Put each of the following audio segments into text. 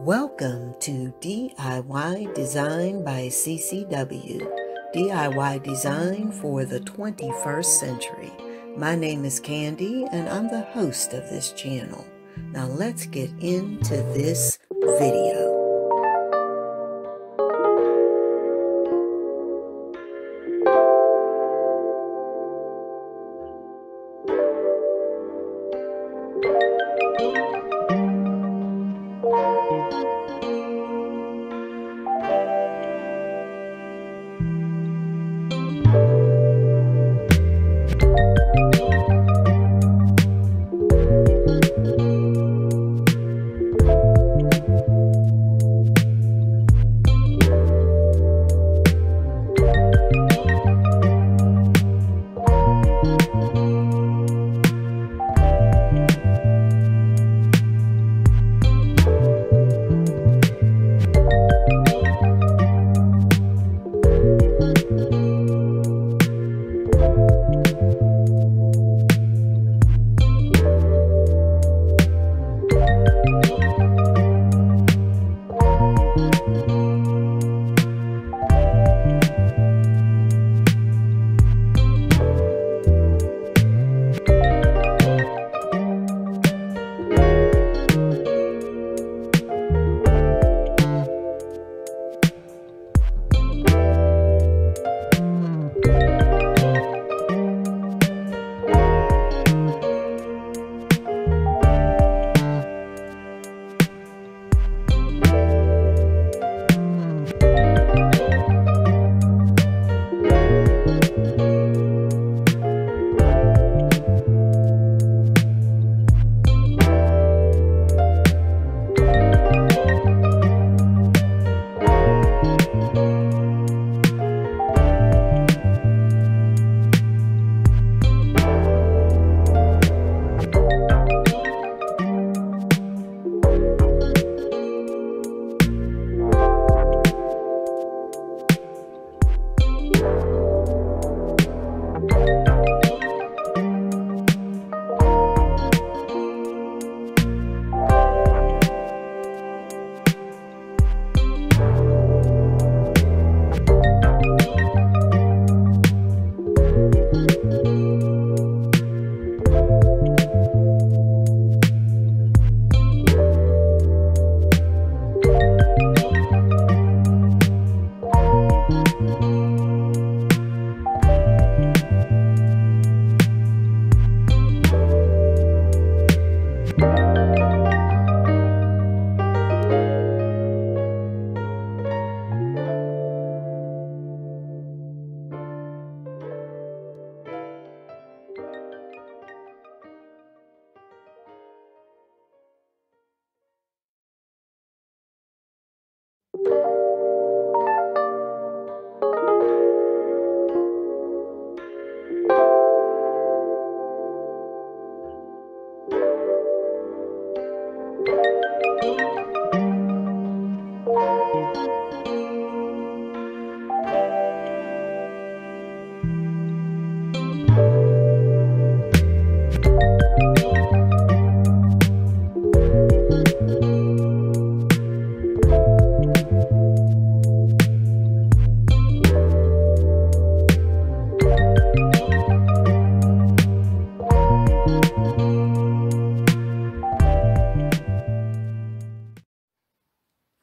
Welcome to DIY Design by CCW, DIY Design for the 21st Century. My name is Candy and I'm the host of this channel. Now let's get into this video.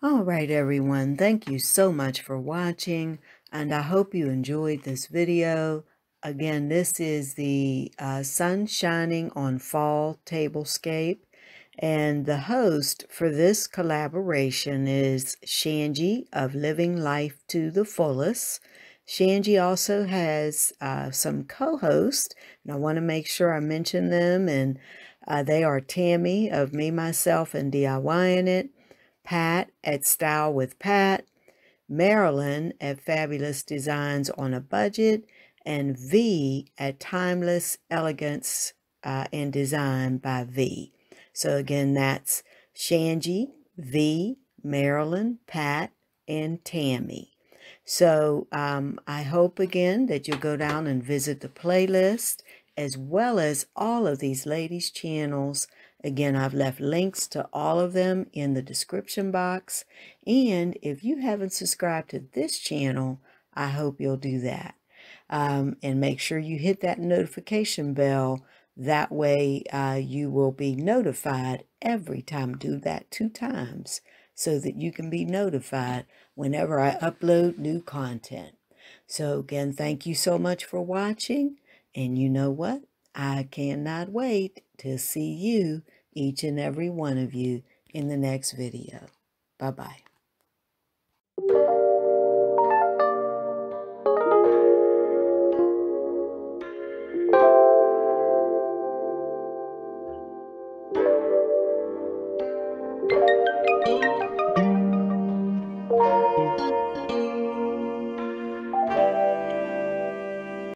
All right, everyone. Thank you so much for watching, and I hope you enjoyed this video. Again, this is the sun shining on fall tablescape, and the host for this collaboration is Shangie of Living Life to the Fullest. Shangie also has some co-hosts, and I want to make sure I mention them, and they are Tammy of Me, Myself, and DIYing It, Pat at Style with Pat, Marilyn at Fabulous Designs on a Budget, and V at Timeless Elegance and Design by V. So again, that's Shangie, V, Marilyn, Pat, and Tammy. So I hope again that you'll go down and visit the playlist as well as all of these ladies' channels Again, I've left links to all of them in the description box. And if you haven't subscribed to this channel, I hope you'll do that. And make sure you hit that notification bell. That way you will be notified every time. Do that 2 times so that you can be notified whenever I upload new content. So again, thank you so much for watching. And you know what? I cannot wait to see you, each and every one of you, in the next video. Bye-bye.